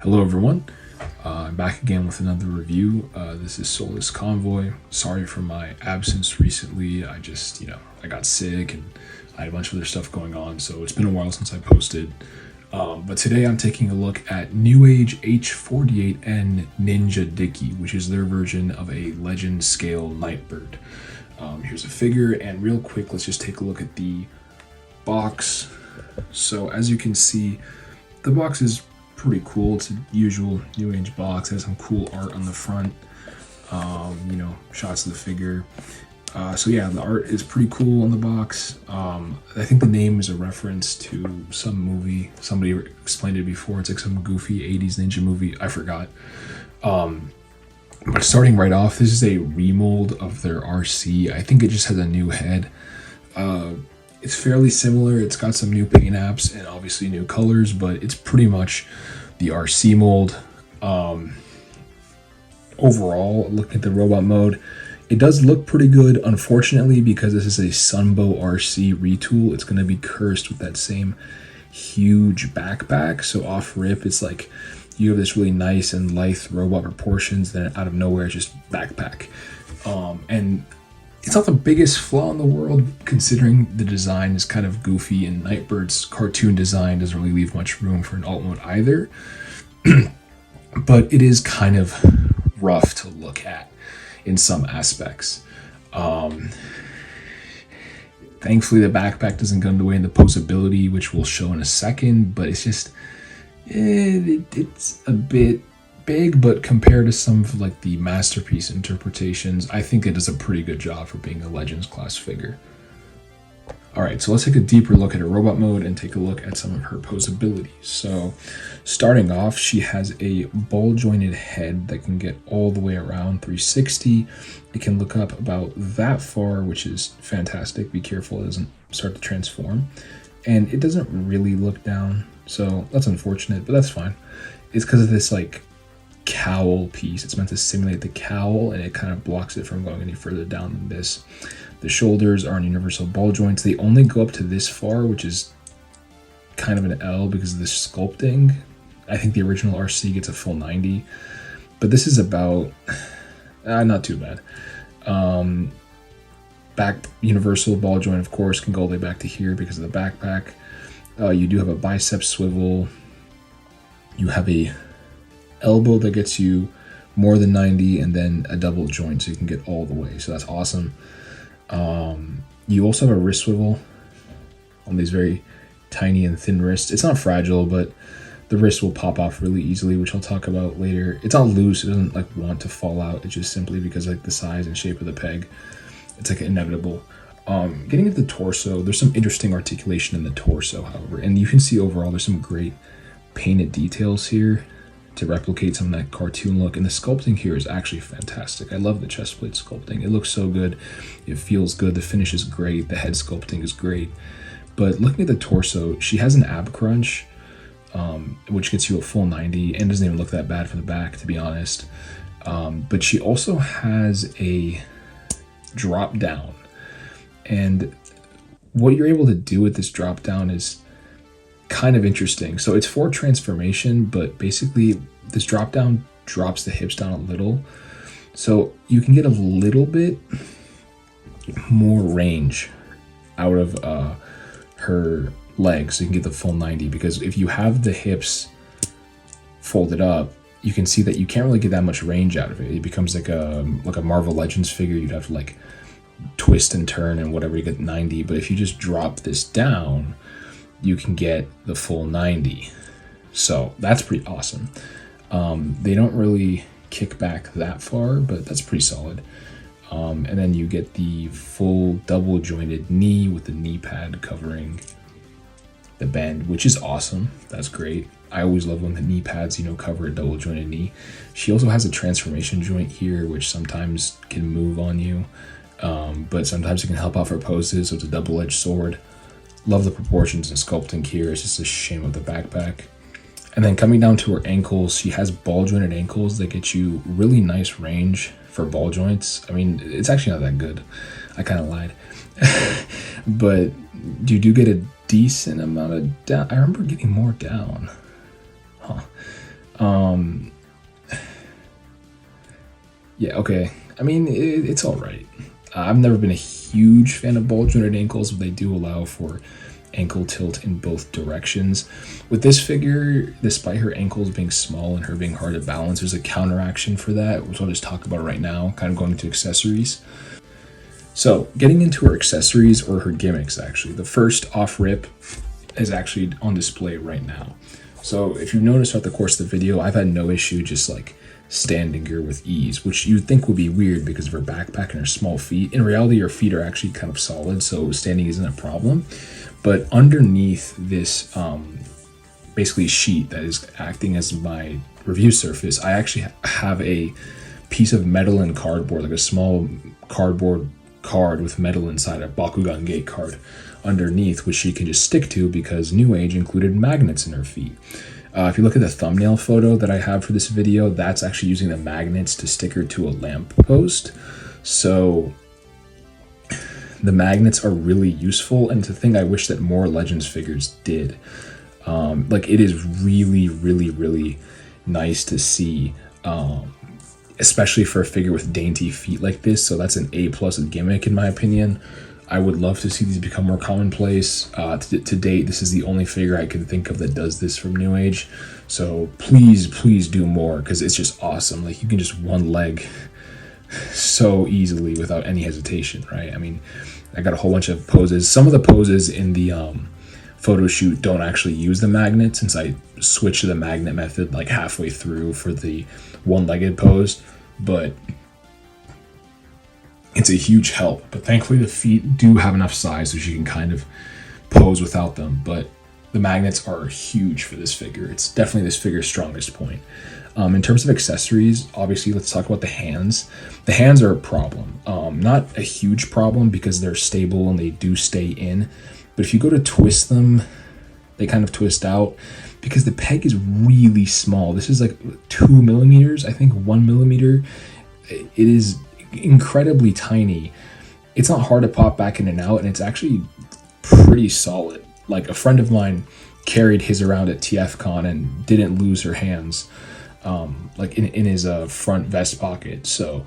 Hello everyone, I'm back again with another review. This is Soulless Convoy. Sorry for my absence recently. I got sick and I had a bunch of other stuff going on, so it's been a while since I posted. But today I'm taking a look at Newage H48N Ninja Dickey, which is their version of a legend scale Nightbird. Here's a figure, and real quick, let's just take a look at the box. So as you can see, the box is pretty cool. It's a usual Newage box. It has some cool art on the front, shots of the figure. So yeah, the art is pretty cool on the box. I think the name is a reference to some movie. Somebody explained it before. It's like some goofy 80s ninja movie. I forgot. But starting right off, this is a remold of their RC. I think it just has a new head. It's fairly similar. It's got some new paint apps and obviously new colors, but it's pretty much the RC mold. Overall, looking at the robot mode, it does look pretty good. Unfortunately, because this is a Sunbow RC retool, it's going to be cursed with that same huge backpack. So off rip, it's like you have this really nice and lithe robot proportions, then out of nowhere, it's just backpack. And it's not the biggest flaw in the world, considering the design is kind of goofy and Nightbird's cartoon design doesn't really leave much room for an alt mode either. But it is kind of rough to look at in some aspects. Thankfully, the backpack doesn't get in the way in the posability, which we'll show in a second, but it's just, it's a bit big, but compared to some of like the masterpiece interpretations, I think it does a pretty good job for being a Legends class figure. Alright, so let's take a deeper look at her robot mode and take a look at some of her posabilities. So starting off, she has a ball jointed head that can get all the way around 360. It can look up about that far, which is fantastic. Be careful it doesn't start to transform. And it doesn't really look down, so that's unfortunate, but that's fine. It's because of this like cowl piece. It's meant to simulate the cowl, and it kind of blocks it from going any further down than this. The shoulders are in universal ball joints. They only go up to this far, which is kind of an L because of the sculpting. I think the original RC gets a full 90, but this is about not too bad. Back universal ball joint, of course, can go all the way back to here because of the backpack. You do have a bicep swivel. You have a elbow that gets you more than 90, and then a double joint so you can get all the way, so that's awesome. You also have a wrist swivel on these very tiny and thin wrists. It's not fragile, but the wrist will pop off really easily, which I'll talk about later. It's not loose, it doesn't like want to fall out. It's just simply because like the size and shape of the peg, it's like inevitable. Getting into the torso, there's some interesting articulation in the torso, however, and you can see overall there's some great painted details here to replicate some of that cartoon look, and the sculpting here is actually fantastic. I love the chest plate sculpting. It looks so good. It feels good. The finish is great. The head sculpting is great. But looking at the torso, she has an ab crunch, which gets you a full 90 and doesn't even look that bad from the back, to be honest. But she also has a drop down, and what you're able to do with this drop down is kind of interesting. So it's for transformation, but basically this drop down drops the hips down a little, so you can get a little bit more range out of her legs, so you can get the full 90. Because if you have the hips folded up, you can see that you can't really get that much range out of it. It becomes like a Marvel Legends figure. You'd have to like twist and turn and whatever, you get 90. But if you just drop this down, you can get the full 90. So that's pretty awesome. They don't really kick back that far, but that's pretty solid. And then you get the full double jointed knee with the knee pad covering the bend, which is awesome. That's great. I always love when the knee pads, cover a double jointed knee. She also has a transformation joint here, which sometimes can move on you, but sometimes it can help out for poses, so it's a double-edged sword. Love the proportions and sculpting here. It's just a shame of the backpack. And then coming down to her ankles, she has ball jointed ankles that get you really nice range for ball joints. I mean, it's actually not that good. I kind of lied. But you do get a decent amount of down. I remember getting more down. Huh. Yeah, okay. I mean, it's all right. I've never been a huge fan of ball jointed ankles, but they do allow for ankle tilt in both directions. With this figure, despite her ankles being small and her being hard to balance, there's a counteraction for that, which I'll just talk about right now, kind of going into accessories. So, getting into her accessories, or her gimmicks actually, the first off rip is actually on display right now. So if you notice throughout the course of the video, I've had no issue just like standing here with ease, which you'd think would be weird because of her backpack and her small feet. In reality, her feet are actually kind of solid, so standing isn't a problem. But underneath this basically sheet that is acting as my review surface, I actually have a piece of metal and cardboard, like a small cardboard card with metal inside, a Bakugan Gate card underneath, which she can just stick to because Newage included magnets in her feet. If you look at the thumbnail photo that I have for this video, that's actually using the magnets to stick her to a lamp post. So the magnets are really useful, and it's a thing I wish that more Legends figures did. Like, it is really, really, really nice to see, especially for a figure with dainty feet like this. So that's an A+ gimmick in my opinion. I would love to see these become more commonplace. To date, this is the only figure I can think of that does this from Newage. So please do more, because it's just awesome. Like, you can just one leg so easily without any hesitation, right? I mean, I got a whole bunch of poses. Some of the poses in the photo shoot don't actually use the magnet, since I switched to the magnet method like halfway through for the one-legged pose, but it's a huge help. But thankfully the feet do have enough size so she can kind of pose without them, but the magnets are huge for this figure. It's definitely this figure's strongest point. In terms of accessories, obviously, let's talk about the hands. The hands are a problem. Not a huge problem because they're stable and they do stay in, but if you go to twist them, they kind of twist out because the peg is really small. This is like 2 millimeters, I think 1 millimeter. It is incredibly tiny. It's not hard to pop back in and out, and it's actually pretty solid. Like, a friend of mine carried his around at TFCon and didn't lose her hands, like in his front vest pocket. So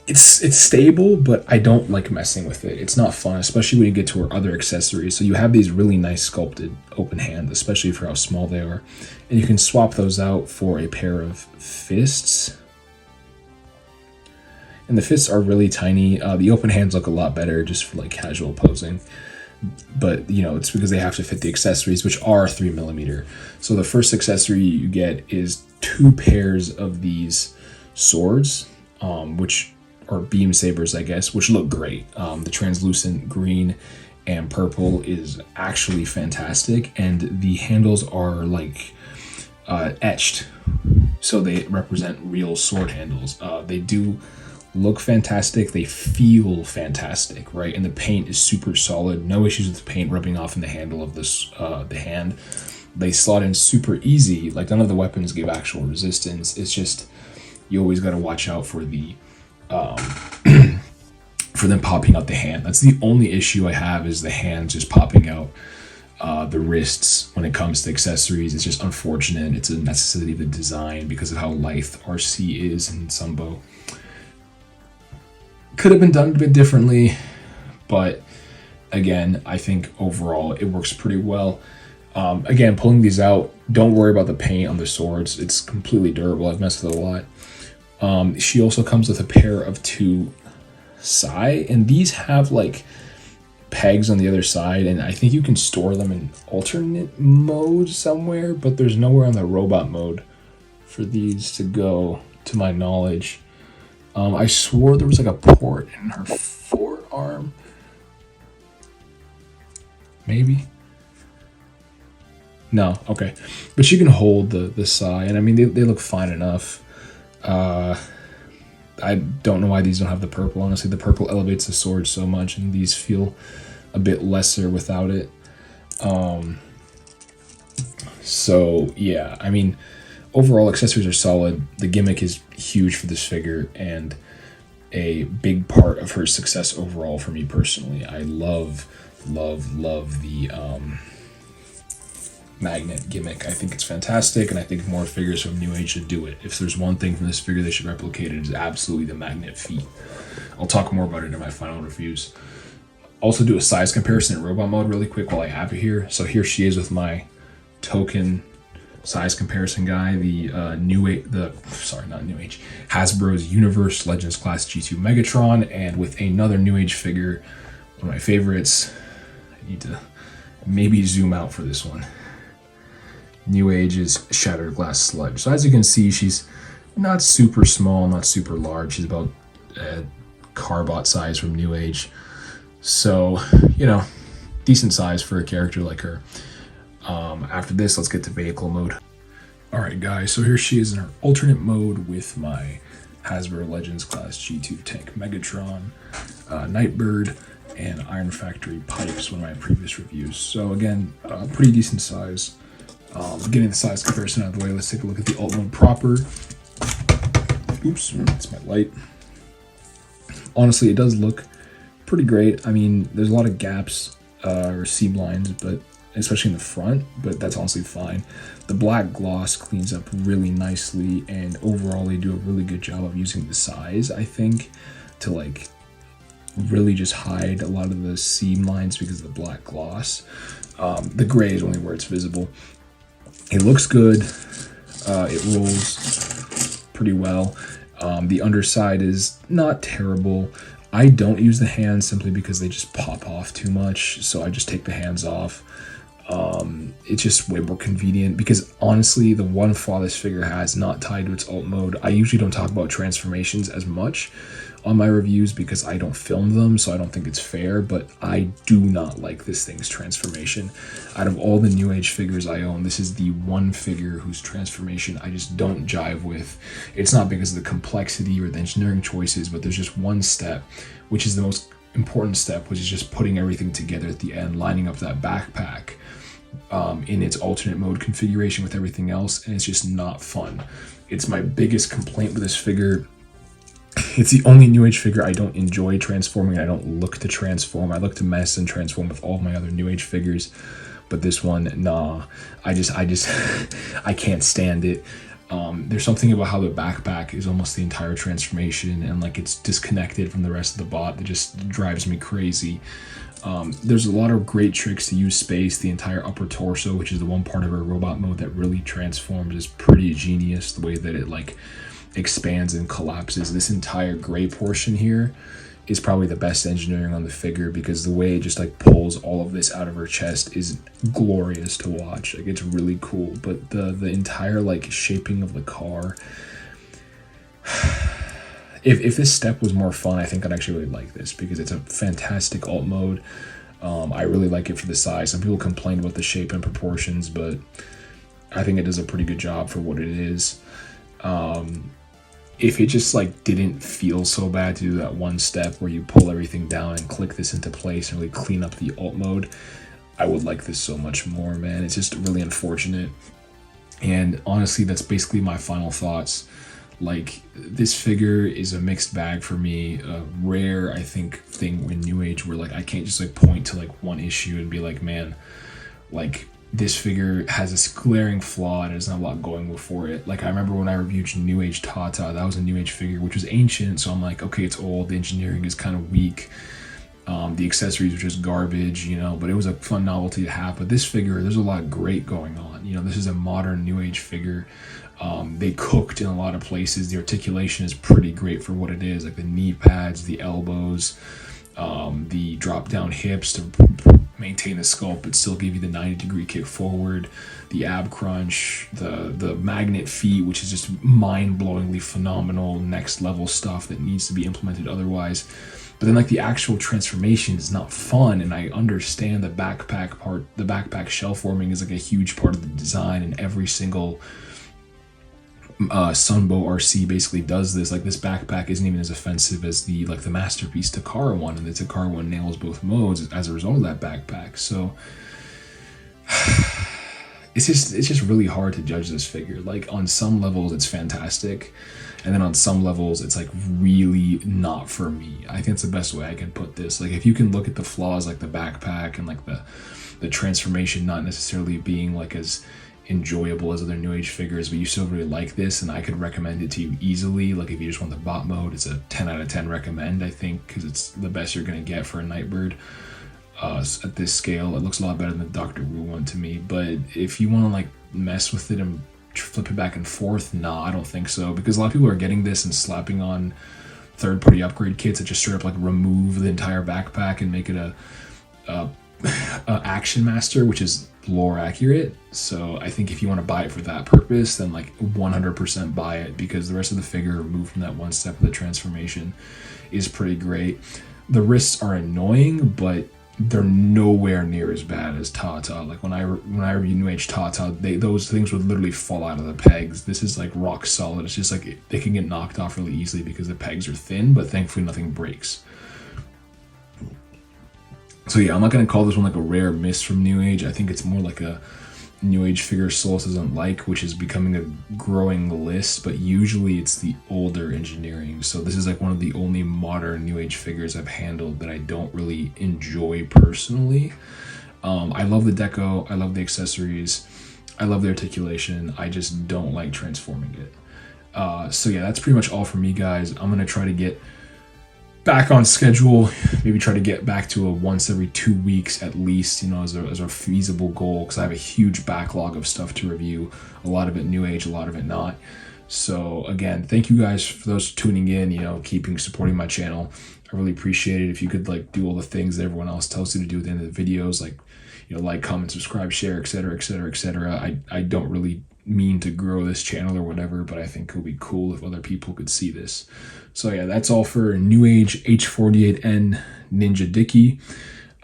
it's stable, but I don't like messing with it. It's not fun, especially when you get to her other accessories. So you have these really nice sculpted open hands, especially for how small they are, and you can swap those out for a pair of fists. And the fists are really tiny. The open hands look a lot better just for like casual posing, but you know, it's because they have to fit the accessories, which are 3 millimeter. So the first accessory you get is 2 pairs of these swords, which are beam sabers, I guess, which look great. The translucent green and purple is actually fantastic, and the handles are like etched, so they represent real sword handles. They do look fantastic, they feel fantastic, right? And the paint is super solid. No issues with the paint rubbing off in the handle of this the hand. They slot in super easy. Like, none of the weapons give actual resistance. It's just, you always got to watch out for the for them popping out the hand. That's the only issue I have, is the hands just popping out the wrists. When it comes to accessories, it's just unfortunate. It's a necessity of the design because of how lithe RC is in Sunbow. Could have been done a bit differently, but again, I think overall it works pretty well. Again, pulling these out, don't worry about the paint on the swords. It's completely durable. I've messed with it a lot. She also comes with a pair of 2 sai, and these have like pegs on the other side, and I think you can store them in alternate mode somewhere, but there's nowhere on the robot mode for these to go, to my knowledge. I swore there was like a port in her forearm. Maybe? No, okay. But she can hold the sai, and I mean, they look fine enough. I don't know why these don't have the purple. Honestly, the purple elevates the sword so much, and these feel a bit lesser without it. So, yeah, I mean, overall, accessories are solid. The gimmick is huge for this figure and a big part of her success overall for me personally. I love the magnet gimmick. I think it's fantastic, and I think more figures from Newage should do it. If there's one thing from this figure they should replicate, it is absolutely the magnet feet. I'll talk more about it in my final reviews. Also do a size comparison in robot mode really quick while I have it here. So here she is with my token size comparison guy, the Hasbro's Universe Legends Class G2 Megatron, and with another Newage figure, one of my favorites. I need to maybe zoom out for this one. Newage's Shattered Glass Sludge. So as you can see, she's not super small, not super large. She's about Carbot size from Newage. So, you know, decent size for a character like her. After this, let's get to vehicle mode. Alright guys, so here she is in her alternate mode with my Hasbro Legends Class G2 Tank Megatron, Nightbird, and Iron Factory Pipes, one of my previous reviews. So again, pretty decent size. Getting the size comparison out of the way, let's take a look at the alt mode proper. Oops, that's my light. Honestly, it does look pretty great. I mean, there's a lot of gaps or seam lines, but especially in the front, but that's honestly fine. The black gloss cleans up really nicely, and overall they do a really good job of using the size, I think, to like really just hide a lot of the seam lines because of the black gloss. The gray is only where it's visible. It looks good. It rolls pretty well. The underside is not terrible. I don't use the hands simply because they just pop off too much, so I just take the hands off. It's just way more convenient because honestly, the one flaw this figure has, not tied to its alt mode, I usually don't talk about transformations as much on my reviews because I don't film them, so I don't think it's fair, but I do not like this thing's transformation. Out of all the Newage figures I own, this is the one figure whose transformation I just don't jive with. It's not because of the complexity or the engineering choices, but there's just one step, which is the most important step, which is just putting everything together at the end, lining up that backpack in its alternate mode configuration with everything else, and it's just not fun. It's my biggest complaint with this figure. It's the only Newage figure I don't enjoy transforming. I don't look to transform. I look to mess and transform with all of my other Newage figures, but this one, nah. I can't stand it. There's something about how the backpack is almost the entire transformation, and like it's disconnected from the rest of the bot that just drives me crazy. There's a lot of great tricks to use space. The entire upper torso, which is the one part of her robot mode that really transforms, is pretty genius. The way that it like expands and collapses. This entire gray portion here is probably the best engineering on the figure because the way it just like pulls all of this out of her chest is glorious to watch. Like, it's really cool, but the entire like shaping of the car, if this step was more fun, I think I'd actually really like this because it's a fantastic alt mode. I really like it for the size. Some people complain about the shape and proportions, but I think it does a pretty good job for what it is. If it just like didn't feel so bad to do that one step where you pull everything down and click this into place and really clean up the alt mode, I would like this so much more, man. It's just really unfortunate. And honestly, that's basically my final thoughts. Like, this figure is a mixed bag for me. A rare, I think, thing in Newage where like I can't just like point to like one issue and be like, man, like this figure has this glaring flaw and there's not a lot going for it. Like, I remember when I reviewed Newage Tata, that was a Newage figure which was ancient, so I'm like, okay, it's old, the engineering is kind of weak, the accessories were just garbage, you know, but it was a fun novelty to have. But this figure, there's a lot great going on. You know, this is a modern Newage figure. They cooked in a lot of places. The articulation is pretty great for what it is, like the knee pads, the elbows, the drop down hips to maintain the sculpt but still give you the 90-degree kick forward, the ab crunch, the magnet feet, which is just mind-blowingly phenomenal, next level stuff that needs to be implemented otherwise. But then like the actual transformation is not fun, and I understand the backpack part. The backpack shell forming is like a huge part of the design, and every single Sunbow RC basically does this. Like, this backpack isn't even as offensive as the masterpiece Takara one, and the Takara one nails both modes as a result of that backpack. So it's just really hard to judge this figure. Like, on some levels it's fantastic, And then on some levels, it's like really not for me. I think it's the best way I can put this. Like if you can look at the flaws, like the backpack and like the transformation not necessarily being like as enjoyable as other New Age figures, but you still really like this, and I could recommend it to you easily. Like if you just want the bot mode, it's a 10 out of 10 recommend, I think, because it's the best you're going to get for a Nightbird at this scale. It looks a lot better than the Dr. Wu one to me, but if you want to like mess with it and flip it back and forth, nah, I don't think so, because a lot of people are getting this and slapping on third-party upgrade kits that just straight up like remove the entire backpack and make it a Action Master, which is lore accurate. So I think if you want to buy it for that purpose, then like 100% buy it, because the rest of the figure removed from that one step of the transformation is pretty great. The wrists are annoying, but they're nowhere near as bad as Tata. Like when I review New Age Tata, those things would literally fall out of the pegs. This is like rock solid. It's just like they can get knocked off really easily because the pegs are thin, but thankfully nothing breaks. So yeah, I'm not going to call this one like a rare miss from New Age. I think it's more like a New Age figure Solus doesn't like, which is becoming a growing list, but usually it's the older engineering. So this is like one of the only modern New Age figures I've handled that I don't really enjoy personally. I love the deco, I love the accessories, I love the articulation, I just don't like transforming it. So yeah, that's pretty much all for me, guys. I'm going to try to get back on schedule, maybe try to get back to a once every 2 weeks at least, you know, as a feasible goal, because I have a huge backlog of stuff to review, a lot of it New Age, a lot of it not. So again, thank you guys for those tuning in, you know, supporting my channel. I really appreciate it. If you could like do all the things that everyone else tells you to do at the end of the videos, like, you know, like, comment, subscribe, share, etc., etc., etc. I don't really mean to grow this channel or whatever, but I think it would be cool if other people could see this. So yeah, that's all for New Age H48N Ninja Dickey.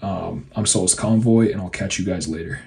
I'm Solus Convoy, and I'll catch you guys later.